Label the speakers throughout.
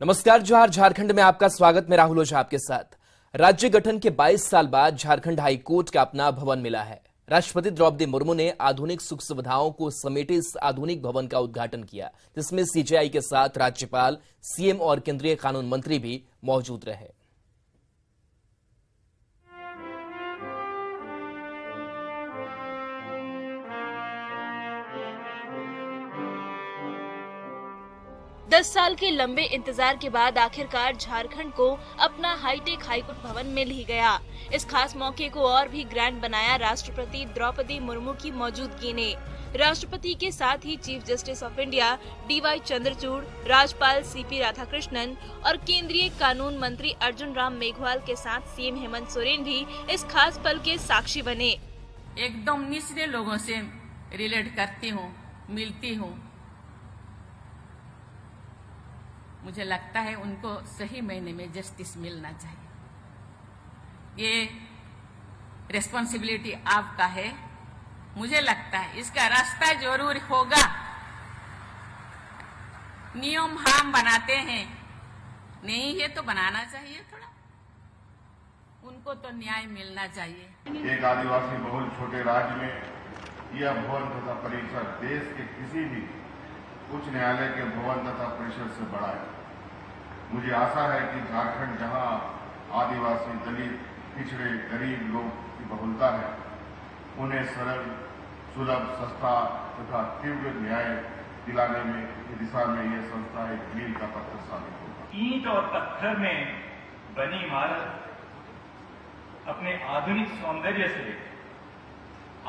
Speaker 1: नमस्कार जोहार। झारखंड में आपका स्वागत। मैं राहुल ओझा आपके साथ। राज्य गठन के 22 साल बाद झारखंड हाई कोर्ट का अपना भवन मिला है। राष्ट्रपति द्रौपदी मुर्मू ने आधुनिक सुख सुविधाओं को समेटे इस आधुनिक भवन का उद्घाटन किया, जिसमें सीजेआई के साथ राज्यपाल, सीएम और केंद्रीय कानून मंत्री भी मौजूद रहे।
Speaker 2: दस साल के लंबे इंतजार के बाद आखिरकार झारखंड को अपना हाईटेक हाईकोर्ट भवन मिल ही गया। इस खास मौके को और भी ग्रैंड बनाया राष्ट्रपति द्रौपदी मुर्मू की मौजूदगी ने। राष्ट्रपति के साथ ही chief justice of India DY Chandrachud, राज्यपाल सीपी राधाकृष्णन और केंद्रीय कानून मंत्री अर्जुन राम मेघवाल के साथ सीएम हेमंत सोरेन भी इस खास पल के साक्षी बने।
Speaker 3: एकदम निचले लोगों से रिलेट करती हूँ, मिलती हूँ। मुझे लगता है उनको सही महीने में जस्टिस मिलना चाहिए। ये रिस्पॉन्सिबिलिटी आपका है। मुझे लगता है इसका रास्ता जरूर होगा। नियम हम बनाते हैं, नहीं है तो बनाना चाहिए थोड़ा। उनको तो न्याय मिलना चाहिए।
Speaker 4: एक आदिवासी बहुल छोटे राज्य में यह भवन तथा परिसर देश के किसी भी उच्च न्यायालय के भवन तथा परिसर से बड़ा है। मुझे आशा है कि झारखंड, जहां आदिवासी, दलित, पिछड़े, गरीब लोग की बहुलता है, उन्हें सरल, सुलभ, सस्ता तथा तीव्र न्याय दिलाने में की दिशा में यह संस्था एक मील का पत्थर साबित होगा।
Speaker 5: ईंट और पत्थर में बनी इमारत अपने आधुनिक सौंदर्य से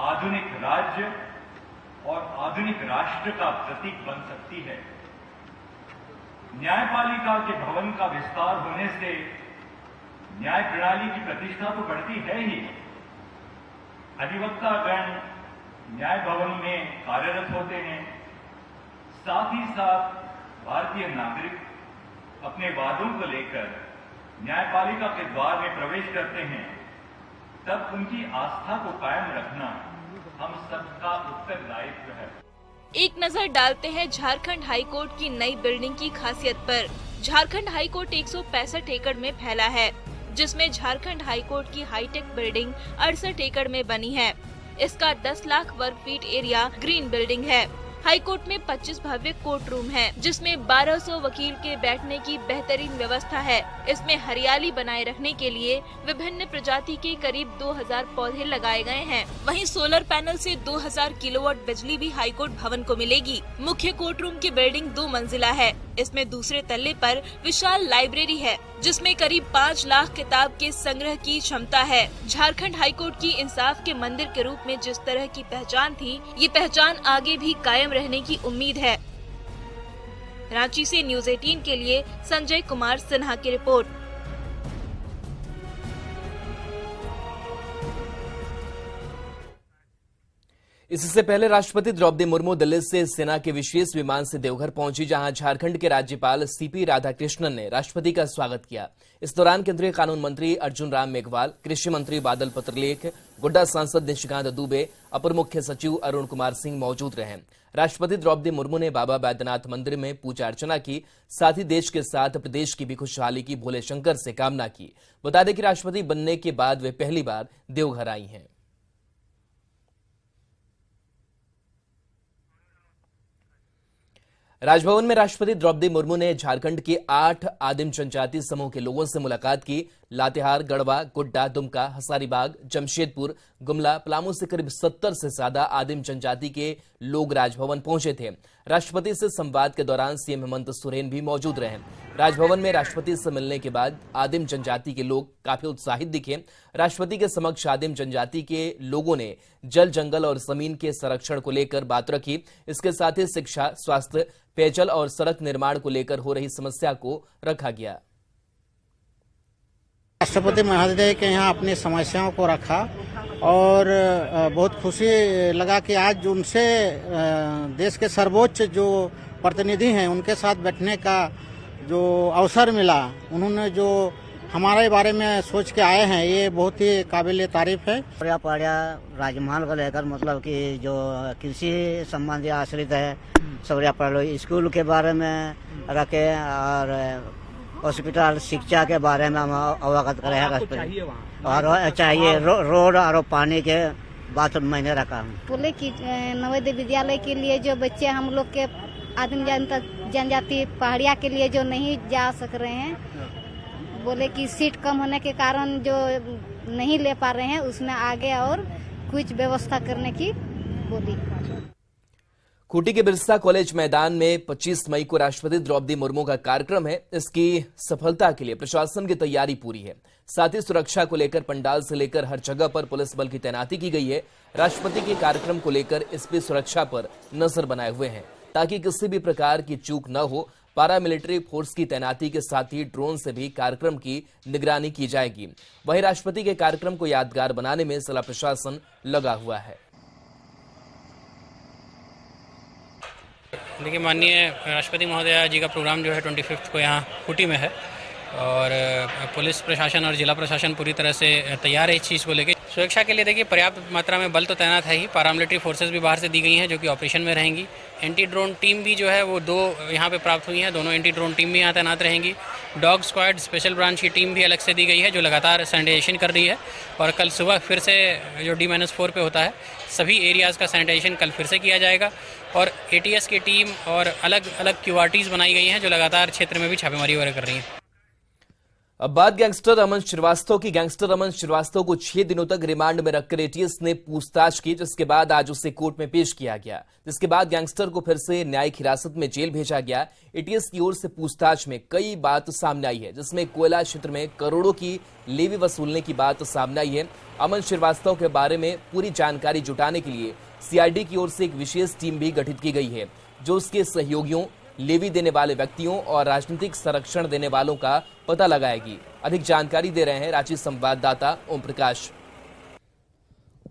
Speaker 5: आधुनिक राज्य और आधुनिक राष्ट्र का प्रतीक बन सकती है। न्यायपालिका के भवन का विस्तार होने से न्याय प्रणाली की प्रतिष्ठा तो बढ़ती है ही। अधिवक्तागण न्याय भवन में कार्यरत होते हैं। साथ ही साथ भारतीय नागरिक अपने वादों को लेकर न्यायपालिका के द्वार में प्रवेश करते हैं। तब उनकी आस्था को कायम रखना हम सबका उत्तरदायित्व है।
Speaker 2: एक नजर डालते हैं झारखंड हाईकोर्ट की नई बिल्डिंग की खासियत पर। झारखंड हाईकोर्ट 165 एकड़ में फैला है, जिसमें झारखंड हाईकोर्ट की हाईटेक बिल्डिंग 68 एकड़ में बनी है। इसका 10 लाख वर्ग फीट एरिया ग्रीन बिल्डिंग है। हाईकोर्ट में 25 भव्य कोर्ट रूम है, जिसमें 1200 वकील के बैठने की बेहतरीन व्यवस्था है। इसमें हरियाली बनाए रखने के लिए विभिन्न प्रजाति के करीब 2000 पौधे लगाए गए हैं। वहीं सोलर पैनल से 2000 किलोवाट बिजली भी हाईकोर्ट भवन को मिलेगी। मुख्य कोर्ट रूम की बिल्डिंग 2 मंजिला है। इसमें दूसरे तल्ले पर विशाल लाइब्रेरी है, जिसमें करीब 5 लाख किताब के संग्रह की क्षमता है। झारखंड हाईकोर्ट की इंसाफ के मंदिर के रूप में जिस तरह की पहचान थी, ये पहचान आगे भी कायम रहने की उम्मीद है। रांची से न्यूज़ 18 के लिए संजय कुमार सिन्हा की रिपोर्ट।
Speaker 1: इससे पहले राष्ट्रपति द्रौपदी मुर्मू दिल्ली से सेना के विशेष विमान से देवघर पहुंची, जहां झारखंड के राज्यपाल सीपी राधाकृष्णन ने राष्ट्रपति का स्वागत किया। इस दौरान केंद्रीय कानून मंत्री अर्जुन राम मेघवाल, कृषि मंत्री बादल पत्रलेख, गोड्डा सांसद निशिकांत दुबे, अपर मुख्य सचिव अरुण कुमार सिंह मौजूद रहे। राष्ट्रपति द्रौपदी मुर्मू ने बाबा बैद्यनाथ मंदिर में पूजा अर्चना की। साथ ही देश के साथ प्रदेश की भी खुशहाली की भोले शंकर से कामना की। बता दें कि राष्ट्रपति बनने के बाद वे पहली बार देवघर आई हैं। राजभवन में राष्ट्रपति द्रौपदी मुर्मू ने झारखंड के 8 आदिम जनजाति समूह के लोगों से मुलाकात की। लातेहार, गढ़वा, गोड्डा, दुमका, हजारीबाग, जमशेदपुर, गुमला, पलामू से करीब 70 से ज्यादा आदिम जनजाति के लोग राजभवन पहुंचे थे। राष्ट्रपति से संवाद के दौरान सीएम हेमंत सोरेन भी मौजूद रहे। राजभवन में राष्ट्रपति से मिलने के बाद आदिम जनजाति के लोग काफी उत्साहित दिखे। राष्ट्रपति के समक्ष आदिम जनजाति के लोगों ने जल, जंगल और जमीन के संरक्षण को लेकर बात रखी। इसके साथ ही शिक्षा, स्वास्थ्य, पेयजल और सड़क निर्माण को लेकर हो रही समस्या को रखा गया।
Speaker 6: राष्ट्रपति महोदय के यहाँ अपनी समस्याओं को रखा और बहुत खुशी लगा कि आज उनसे देश के सर्वोच्च जो प्रतिनिधि हैं उनके साथ बैठने का जो अवसर मिला। उन्होंने जो हमारे बारे में सोच के आए हैं, ये बहुत ही काबिल तारीफ है।
Speaker 7: पाड़िया राजमहल को लेकर मतलब कि जो कृषि संबंधी आश्रित है, सौरिया स्कूल के बारे में रखे और हॉस्पिटल शिक्षा के बारे में हम अवगत करें और चाहिए रोड और पानी के बात मैंने रखा हूँ।
Speaker 8: बोले कि नवोदय विद्यालय के लिए जो बच्चे हम लोग के आदिम जनजाति पहाड़िया के लिए जो नहीं जा सक रहे हैं, बोले कि सीट कम होने के कारण जो नहीं ले पा रहे हैं उसमें आगे और कुछ व्यवस्था करने की बोली।
Speaker 1: खूंटी के बिरसा कॉलेज मैदान में 25 मई को राष्ट्रपति द्रौपदी मुर्मू का कार्यक्रम है। इसकी सफलता के लिए प्रशासन की तैयारी पूरी है। साथ ही सुरक्षा को लेकर पंडाल से लेकर हर जगह पर पुलिस बल की तैनाती की गई है। राष्ट्रपति के कार्यक्रम को लेकर इसकी सुरक्षा पर नजर बनाए हुए हैं ताकि किसी भी प्रकार की चूक न हो। पारामिलिट्री फोर्स की तैनाती के साथ ही ड्रोन से भी कार्यक्रम की निगरानी की जाएगी। वहीं राष्ट्रपति के कार्यक्रम को यादगार बनाने में जिला प्रशासन लगा हुआ है।
Speaker 9: देखिए, माननीय राष्ट्रपति महोदय जी का प्रोग्राम जो है 25 को यहाँ खूंटी में है और पुलिस प्रशासन और जिला प्रशासन पूरी तरह से तैयार है इस चीज़ को लेकर। सुरक्षा के लिए देखिए पर्याप्त मात्रा में बल तो तैनात है ही, पारामिलिट्री फोर्सेस भी बाहर से दी गई हैं जो कि ऑपरेशन में रहेंगी। एंटी ड्रोन टीम भी जो है वो 2 यहाँ पे प्राप्त हुई हैं, दोनों एंटी ड्रोन टीम भी यहाँ तैनात रहेंगी। डॉग स्क्वाड स्पेशल ब्रांच की टीम भी अलग से दी गई है जो लगातार सैनिटाइजेशन कर रही है और कल सुबह फिर से जो D-4 पे होता है सभी एरियाज़ का सैनिटाइजेशन कल फिर से किया जाएगा और ATS की टीम और अलग अलग QRTs बनाई गई हैं जो लगातार क्षेत्र में भी छापेमारी वगैरह कर रही हैं।
Speaker 1: अब बात गैंगस्टर अमन श्रीवास्तव की। गैंगस्टर अमन श्रीवास्तव को 6 दिनों तक रिमांड में रखकर ATS ने पूछताछ की, जिसके बाद आज उसे कोर्ट में पेश किया गया। जिसके बाद गैंगस्टर को फिर से न्यायिक हिरासत में जेल भेजा गया। ATS की ओर से पूछताछ में कई बात सामने आई है, जिसमें कोयला क्षेत्र में करोड़ों की लेवी वसूलने की बात सामने आई है। अमन श्रीवास्तव के बारे में पूरी जानकारी जुटाने के लिए CID की ओर से एक विशेष टीम भी गठित की गई है जो उसके सहयोगियों, लेवी देने वाले व्यक्तियों और राजनीतिक संरक्षण देने वालों का पता लगाएगी। अधिक जानकारी दे रहे हैं रांची संवाददाता ओम प्रकाश।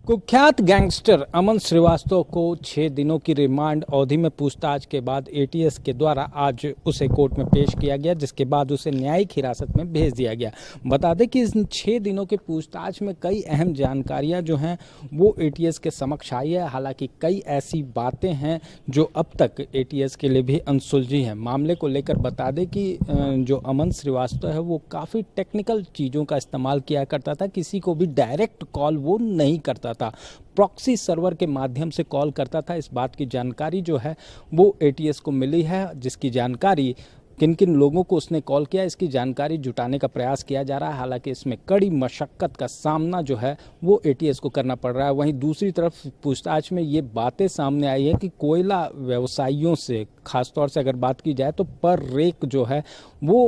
Speaker 10: कुख्यात गैंगस्टर अमन श्रीवास्तव को 6 दिनों की रिमांड अवधि में पूछताछ के बाद ATS के द्वारा आज उसे कोर्ट में पेश किया गया, जिसके बाद उसे न्यायिक हिरासत में भेज दिया गया। बता दें कि इन 6 दिनों के पूछताछ में कई अहम जानकारियां जो हैं वो ATS के समक्ष आई है। हालांकि कई ऐसी बातें हैं जो अब तक ATS के लिए भी अनसुलझी हैं। मामले को लेकर बता दें कि जो अमन श्रीवास्तव है वो काफ़ी टेक्निकल चीज़ों का इस्तेमाल किया करता था। किसी को भी डायरेक्ट कॉल वो नहीं करता था, प्रॉक्सी सर्वर के माध्यम से कॉल करता था। इस बात की जानकारी जो है वो ATS को मिली है, जिसकी जानकारी किन किन लोगों को उसने कॉल किया इसकी जानकारी जुटाने का प्रयास किया जा रहा है। हालांकि इसमें कड़ी मशक्कत का सामना जो है वो ATS को करना पड़ रहा है। वहीं दूसरी तरफ पूछताछ में ये बातें सामने आई है कि कोयला व्यवसायियों से खासतौर से अगर बात की जाए तो पर रेक जो है वो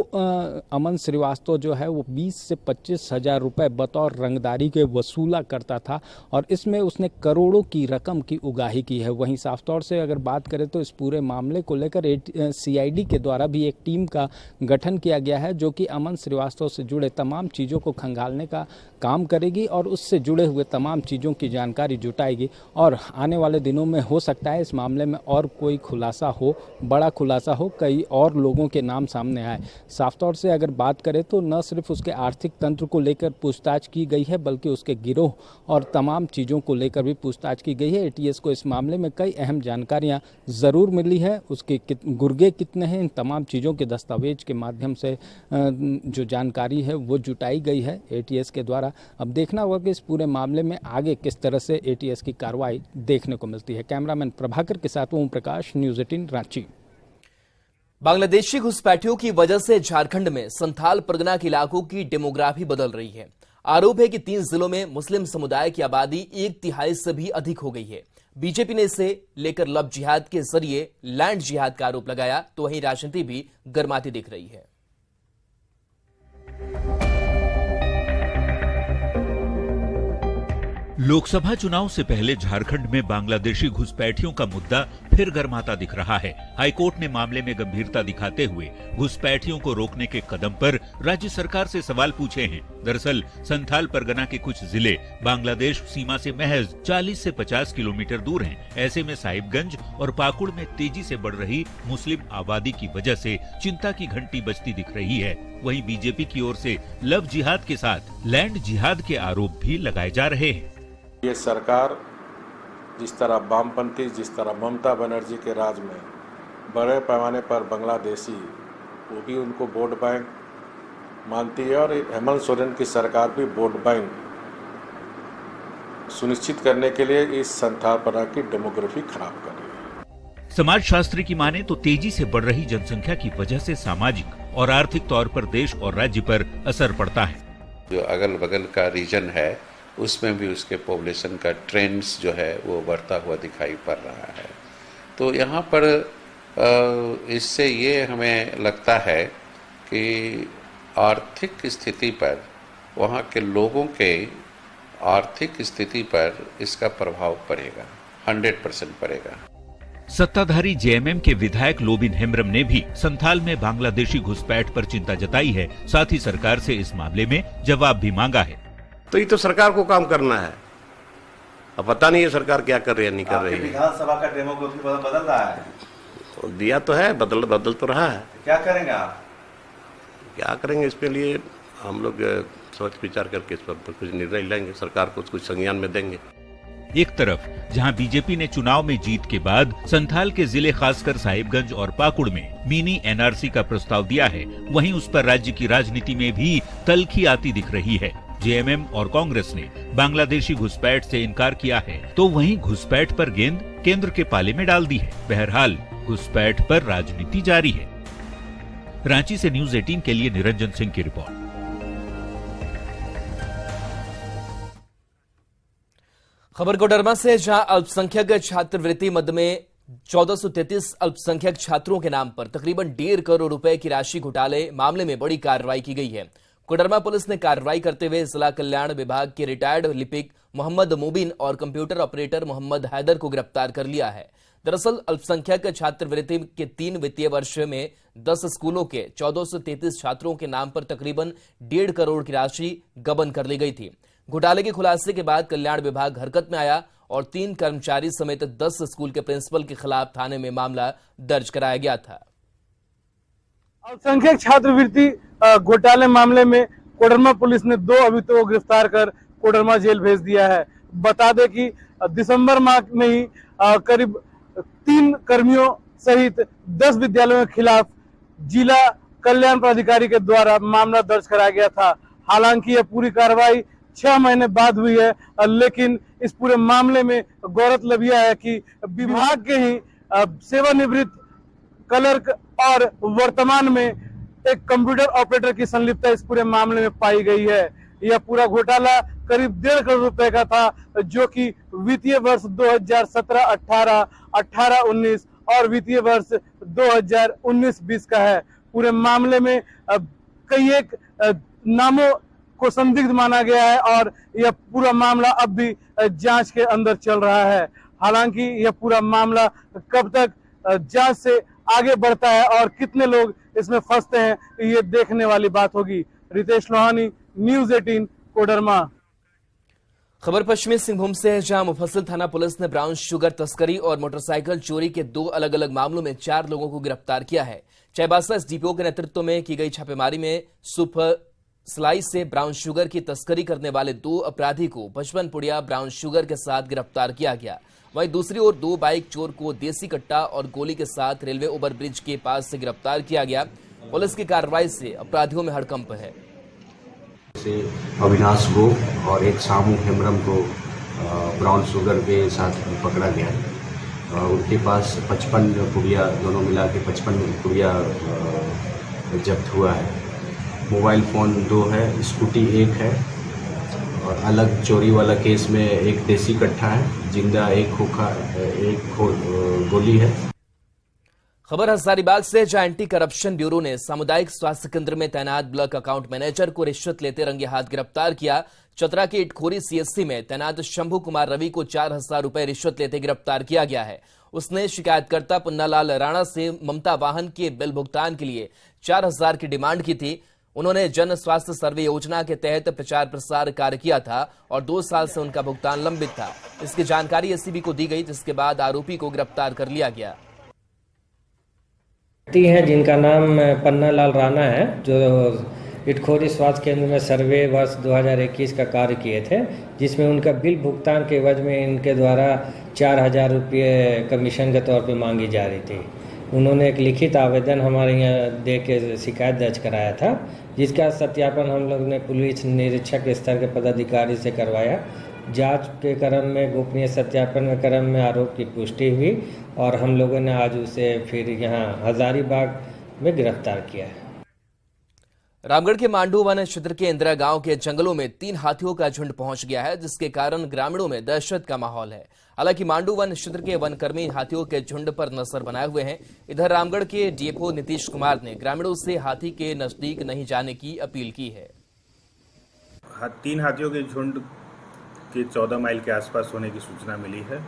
Speaker 10: अमन श्रीवास्तव जो है वो 20 से 25 हज़ार रुपये बतौर रंगदारी के वसूला करता था और इसमें उसने करोड़ों की रकम की उगाही की है। वहीं साफ तौर से अगर बात करें तो इस पूरे मामले को लेकर CID के द्वारा भी एक टीम का गठन किया गया है जो कि अमन श्रीवास्तव से जुड़े तमाम चीज़ों को खंगालने का काम करेगी और उससे जुड़े हुए तमाम चीज़ों की जानकारी जुटाएगी और आने वाले दिनों में हो सकता है इस मामले में और कोई खुलासा हो, बड़ा खुलासा हो, कई और लोगों के नाम सामने आए। साफ तौर से अगर बात करें तो न सिर्फ उसके आर्थिक तंत्र को लेकर पूछताछ की गई है बल्कि उसके गिरोह और तमाम चीज़ों को लेकर भी पूछताछ की गई है। ATS को इस मामले में कई अहम जानकारियाँ ज़रूर मिली है। उसके गुर्गे कितने हैं, इन तमाम चीज़ों के दस्तावेज के माध्यम से जो जानकारी है वो जुटाई गई है ATS के द्वारा। अब देखना होगा कि इस पूरे मामले में आगे किस तरह से ATS की कार्रवाई देखने को मिलती है। कैमरामैन प्रभाकर के साथ ओम प्रकाश, न्यूज़ 18 रांची।
Speaker 1: बांग्लादेशी घुसपैठियों की वजह से झारखंड में संथाल परगना के इलाकों की डेमोग्राफी बदल रही है। आरोप है कि 3 जिलों में मुस्लिम समुदाय की आबादी 1/3 से भी अधिक हो गई है। बीजेपी ने इसे लेकर लव जिहाद के जरिए लैंड जिहाद का आरोप लगाया, तो वहीं राजनीति भी गर्माती दिख रही है।
Speaker 11: लोकसभा चुनाव से पहले झारखंड में बांग्लादेशी घुसपैठियों का मुद्दा फिर गर्माता दिख रहा है। हाईकोर्ट ने मामले में गंभीरता दिखाते हुए घुसपैठियों को रोकने के कदम पर राज्य सरकार से सवाल पूछे हैं। दरअसल संथाल परगना के कुछ जिले बांग्लादेश सीमा से महज 40 से 50 किलोमीटर दूर हैं। ऐसे में साहिबगंज और पाकुड़ में तेजी से बढ़ रही मुस्लिम आबादी की वजह से चिंता की घंटी बजती दिख रही है। वहीं बीजेपी की ओर से लव जिहाद के साथ लैंड जिहाद के आरोप भी लगाए जा रहे हैं।
Speaker 12: ये सरकार जिस तरह वामपंथी, जिस तरह ममता बनर्जी के राज में बड़े पैमाने पर बांग्लादेशी, वो भी उनको वोट बैंक मानती है और हेमंत सोरेन की सरकार भी वोट बैंक सुनिश्चित करने के लिए इस संथालपना की डेमोग्राफी खराब कर रही है।
Speaker 11: समाजशास्त्री की माने तो तेजी से बढ़ रही जनसंख्या की वजह से सामाजिक और आर्थिक तौर पर देश और राज्य पर असर पड़ता है।
Speaker 13: जो अगल बगल का रीजन है उसमें भी उसके पॉपुलेशन का ट्रेंड्स जो है वो बढ़ता हुआ दिखाई पड़ रहा है। तो यहाँ पर इससे ये हमें लगता है कि आर्थिक स्थिति पर, वहाँ के लोगों के आर्थिक स्थिति पर इसका प्रभाव पड़ेगा, 100% पड़ेगा।
Speaker 11: सत्ताधारी जेएमएम के विधायक लोबिन हेम्ब्रम ने भी संथाल में बांग्लादेशी घुसपैठ पर चिंता जताई है। साथ ही सरकार से इस मामले में जवाब भी मांगा है।
Speaker 14: तो ये तो सरकार को काम करना है, अब पता नहीं है सरकार क्या कर रही है, नहीं कर रही है।
Speaker 15: विधानसभा का डेमोग्राफी बदल रहा है,
Speaker 14: तो दिया तो है, बदल तो रहा है।
Speaker 15: क्या करेंगे आप?
Speaker 14: क्या करेंगे इसके लिए हम लोग सोच विचार करके इस पर कुछ निर्णय लेंगे, सरकार को कुछ संज्ञान में देंगे।
Speaker 11: एक तरफ जहां बीजेपी ने चुनाव में जीत के बाद संथाल के जिले खासकर साहिबगंज और पाकुड़ में मिनी एनआरसी का प्रस्ताव दिया है, वहीं उस पर राज्य की राजनीति में भी तल्खी आती दिख रही है। जेएमएम और कांग्रेस ने बांग्लादेशी घुसपैठ से इनकार किया है, तो वहीं घुसपैठ पर गेंद केंद्र के पाले में डाल दी है। बहरहाल घुसपैठ पर राजनीति जारी है। रांची से न्यूज 18 के लिए निरंजन सिंह की रिपोर्ट।
Speaker 1: खबर कोडरमा से, जहां अल्पसंख्यक छात्रवृत्ति मद में 1433 अल्पसंख्यक छात्रों के नाम पर तकरीबन 1.5 करोड़ रुपए की राशि घोटाले मामले में बड़ी कार्रवाई की गई है। कोडरमा पुलिस ने कार्रवाई करते हुए जिला कल्याण विभाग के रिटायर्ड लिपिक मोहम्मद मुबीन और कंप्यूटर ऑपरेटर मोहम्मद हैदर को गिरफ्तार कर लिया है। दरअसल अल्पसंख्यक छात्रवृत्ति के 3 वित्तीय वर्ष में 10 स्कूलों के 1433 छात्रों के नाम पर तकरीबन 1.5 करोड़ की राशि गबन कर ली गई थी। घोटाले के खुलासे के बाद कल्याण विभाग हरकत में आया और 3 कर्मचारी समेत 10 स्कूल के प्रिंसिपल के खिलाफ थाने में मामला दर्ज कराया गया था।
Speaker 16: अल्पसंख्यक छात्रवृत्ति घोटाले मामले में कोडरमा पुलिस ने 2 अभियुक्तों को गिरफ्तार कर कोडरमा जेल भेज दिया है। बता दें कि दिसंबर माह में ही करीब 3 कर्मियों सहित 10 विद्यालयों के खिलाफ जिला कल्याण प्राधिकारी के द्वारा मामला दर्ज कराया गया था। हालांकि यह पूरी कार्रवाई 6 महीने बाद हुई है, लेकिन इस पूरे मामले में गौरतलब यह है कि विभाग के ही सेवानिवृत्त क्लर्क और वर्तमान में एक कंप्यूटर ऑपरेटर की संलिप्तता इस पूरे मामले में पाई गई है। यह पूरा घोटाला करीब 1.5 करोड़ रुपए का था, जो कि वित्तीय वर्ष 2017-18, 18-19 और वित्तीय वर्ष 2019-20 का है। पूरे मामले में कई एक नामों को संदिग्ध माना गया है और यह पूरा मामला अब भी जांच के अंदर चल रहा है। हालांकि यह पूरा मामला कब तक जांच से आगे बढ़ता है और कितने लोग इसमें फंसते हैं, ये देखने वाली बात होगी। रितेश लोहानी, न्यूज 18, कोडरमा।
Speaker 1: खबर पश्चिमी सिंहभूम से है, जहां मुफस्सिल थाना पुलिस ने ब्राउन शुगर तस्करी और मोटरसाइकिल चोरी के 2 अलग अलग मामलों में 4 लोगों को गिरफ्तार किया है। चाईबासा एसडीपीओ के नेतृत्व में की गई छापेमारी में सुपर स्लाइस से ब्राउन शुगर की तस्करी करने वाले 2 अपराधी को 55 पुड़िया ब्राउन शुगर के साथ गिरफ्तार किया गया। वहीं दूसरी ओर 2 बाइक चोर को देसी कट्टा और गोली के साथ रेलवे ओवरब्रिज के पास से गिरफ्तार किया गया। पुलिस की कार्रवाई से अपराधियों में हड़कंप है।
Speaker 17: अविनाश को और एक सामू हेम्ब्रम को ब्राउन शुगर के साथ पकड़ा गया। उनके पास 55 पुड़िया, दोनों मिला के 55 पुड़िया जब्त हुआ है। मोबाइल फ़ोन 2 है, स्कूटी 1 है और अलग चोरी वाला केस में एक देसी कट्टा है, जिंदा एक खोखा, एक गोली है।
Speaker 1: खबर हजारीबाग से, जहां एंटी करप्शन ब्यूरो ने सामुदायिक स्वास्थ्य केंद्र में तैनात ब्लॉक अकाउंट मैनेजर को रिश्वत लेते रंगे हाथ गिरफ्तार किया। चतरा के इटखोरी सीएससी में तैनात शंभू कुमार रवि को 4000 रुपए रिश्वत लेते गिरफ्तार किया गया है। उसने शिकायतकर्ता पुन्नालाल राणा से ममता वाहन के बिल भुगतान के लिए 4000 की डिमांड की थी। उन्होंने जन स्वास्थ्य सर्वे योजना के तहत प्रचार प्रसार कार्य किया था और 2 साल से उनका भुगतान लंबित था। इसकी जानकारी एसीबी को दी गई, जिसके बाद आरोपी को गिरफ्तार कर लिया गया।
Speaker 18: है जिनका नाम पन्नालाल राणा है, जो इटखोरी स्वास्थ्य केंद्र में सर्वे वर्ष 2021 का कार्य किए थे, जिसमें उनका बिल भुगतान के एवज में इनके द्वारा 4000 रुपये कमीशन के तौर पे मांगी जा रही थी। उन्होंने एक लिखित आवेदन हमारे यहाँ दे के शिकायत दर्ज कराया था, जिसका सत्यापन हम लोग ने पुलिस निरीक्षक स्तर के पदाधिकारी से करवाया। जांच के क्रम में गोपनीय सत्यापन के क्रम में आरोप की पुष्टि हुई और हम लोगों ने आज उसे फिर यहाँ हजारीबाग में गिरफ्तार किया है।
Speaker 1: रामगढ़ के मांडू वन क्षेत्र के इंदिरा गांव के जंगलों में 3 हाथियों का झुंड पहुंच गया है, जिसके कारण ग्रामीणों में दहशत का माहौल है। हालांकि मांडू वन क्षेत्र के वनकर्मी हाथियों के झुंड पर नजर बनाए हुए हैं। इधर रामगढ़ के डीएफओ नीतीश कुमार ने ग्रामीणों से हाथी के नजदीक नहीं जाने की अपील की है।
Speaker 19: 3 हाथियों के झुंड के 14 माइल के आसपास होने की सूचना मिली है।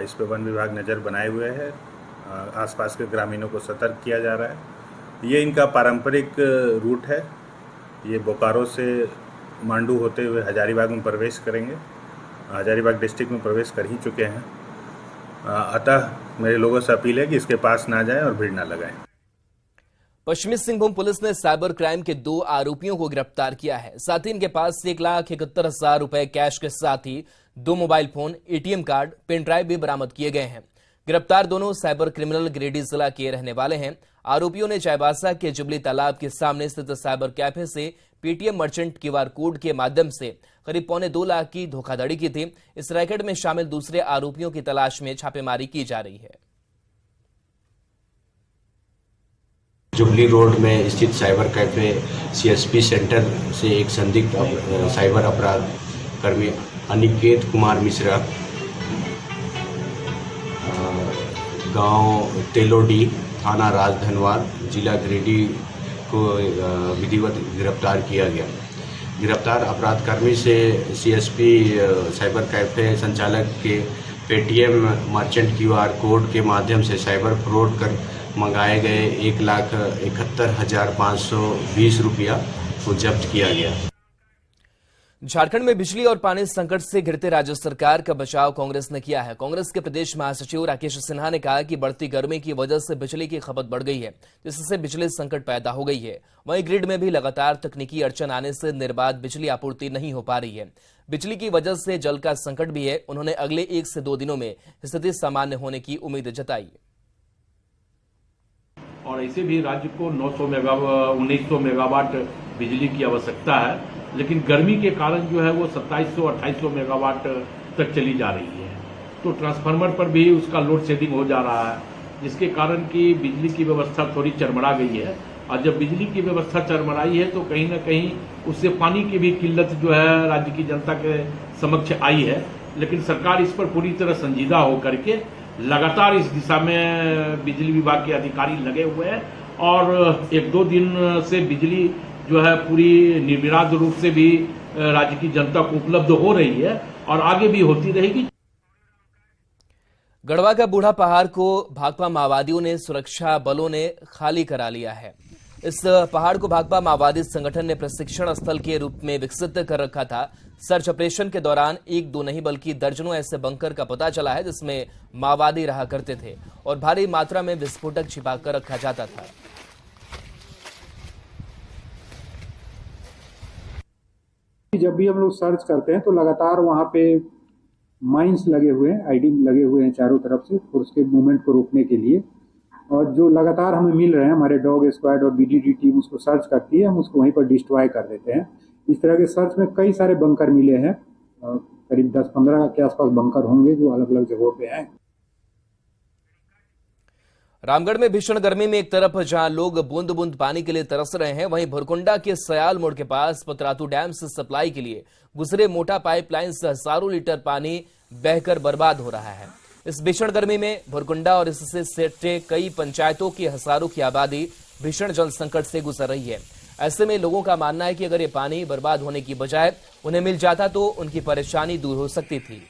Speaker 19: इस पर वन विभाग नज़र बनाए हुए है। आसपास के ग्रामीणों को सतर्क किया जा रहा है। ये इनका पारंपरिक रूट है। ये बोकारो से मांडू होते हुए हजारीबाग में प्रवेश करेंगे। हजारीबाग डिस्ट्रिक्ट में प्रवेश कर ही चुके हैं। अतः मेरे लोगों से अपील है कि इसके पास ना जाएं और भीड़ ना लगाएं।
Speaker 1: पश्चिमी सिंहभूम पुलिस ने साइबर क्राइम के 2 आरोपियों को गिरफ्तार किया है। साथ ही इनके पास 1,71,000 रुपए कैश के साथ ही 2 mobile phone, ATM card, pen drive भी बरामद किए गए हैं। गिरफ्तार दोनों साइबर क्रिमिनल गिरिडीह जिला के रहने वाले हैं। आरोपियों ने चाईबासा के जुबली तालाब के सामने स्थित साइबर कैफे से पेटीएम मर्चेंट क्यूआर कोड के माध्यम से करीब 2.25 लाख की धोखाधड़ी की थी। इस रैकेट में शामिल दूसरे आरोपियों की तलाश में छापेमारी की जा रही है।
Speaker 17: जुबली रोड में स्थित साइबर कैफे सीएसपी सेंटर से एक संदिग्ध साइबर अपराध कर्मी अनिकेत कुमार मिश्रा, गांव तेलोडी, थाना राजधनवार, जिला गिरिडीह को विधिवत गिरफ्तार किया गया। गिरफ्तार अपराधकर्मी से सीएसपी साइबर कैफे संचालक के पेटीएम मर्चेंट क्यूआर कोड के माध्यम से साइबर फ्रॉड कर मंगाए गए 1,71,520 रुपया को जब्त किया गया।
Speaker 1: झारखंड में बिजली और पानी संकट से घिरते राज्य सरकार का बचाव कांग्रेस ने किया है। कांग्रेस के प्रदेश महासचिव राकेश सिन्हा ने कहा कि बढ़ती गर्मी की वजह से बिजली की खपत बढ़ गई है, जिससे बिजली संकट पैदा हो गई है। वहीं ग्रिड में भी लगातार तकनीकी अड़चन आने से निर्बाध बिजली आपूर्ति नहीं हो पा रही है। बिजली की वजह से जल का संकट भी है। उन्होंने अगले 1 से 2 दिनों में स्थिति सामान्य होने की उम्मीद जताई।
Speaker 20: और ऐसे भी राज्य को 1900 मेगावाट बिजली की आवश्यकता है, लेकिन गर्मी के कारण जो है वो 2700-2800 मेगावाट तक चली जा रही है। तो ट्रांसफार्मर पर भी उसका लोड शेडिंग हो जा रहा है, जिसके कारण कि बिजली की व्यवस्था थोड़ी चरमरा गई है। और जब बिजली की व्यवस्था चरमराई है तो कहीं ना कहीं उससे पानी की भी किल्लत जो है राज्य की जनता के समक्ष आई है। लेकिन सरकार इस पर पूरी तरह संजीदा होकर के लगातार इस दिशा में बिजली विभाग के अधिकारी लगे हुए हैं और 1-2 दिन से बिजली जो है पूरी निर्विवाद रूप से भी राज्य की जनता को उपलब्ध हो रही है और आगे भी होती रहेगी।
Speaker 1: गढ़वा का बूढ़ा पहाड़ को भाकपा माओवादियों ने सुरक्षा बलों ने खाली करा लिया है। इस पहाड़ को भाकपा माओवादी संगठन ने प्रशिक्षण स्थल के रूप में विकसित कर रखा था। सर्च ऑपरेशन के दौरान 1-2 नहीं बल्कि दर्जनों ऐसे बंकर का पता चला है जिसमें माओवादी रहा करते थे और भारी मात्रा में विस्फोटक छिपाकर रखा जाता था।
Speaker 21: जब भी हम लोग सर्च करते हैं तो लगातार वहां पे माइंस लगे हुए हैं, आईडी लगे हुए हैं चारों तरफ से और उसके मूवमेंट को रोकने के लिए। और जो लगातार हमें मिल रहे हैं, हमारे डॉग स्क्वाड और बीडीडी टीम उसको सर्च करती है, हम उसको वहीं पर डिस्ट्रॉय कर देते हैं। इस तरह के सर्च में कई सारे बंकर मिले हैं, करीब 10-15 के आसपास बंकर होंगे जो अलग अलग जगहों पे हैं।
Speaker 1: रामगढ़ में भीषण गर्मी में एक तरफ जहां लोग बूंद बूंद पानी के लिए तरस रहे हैं, वहीं भुरकुंडा के सयाल मोड़ के पास पतरातू डैम से सप्लाई के लिए गुजरे मोटा पाइपलाइन से हजारों लीटर पानी बहकर बर्बाद हो रहा है। इस भीषण गर्मी में भुरकुंडा और इससे सटे कई पंचायतों की हजारों की आबादी भीषण जल संकट से गुजर रही है। ऐसे में लोगों का मानना है कि अगर ये पानी बर्बाद होने की बजाय उन्हें मिल जाता तो उनकी परेशानी दूर हो सकती थी।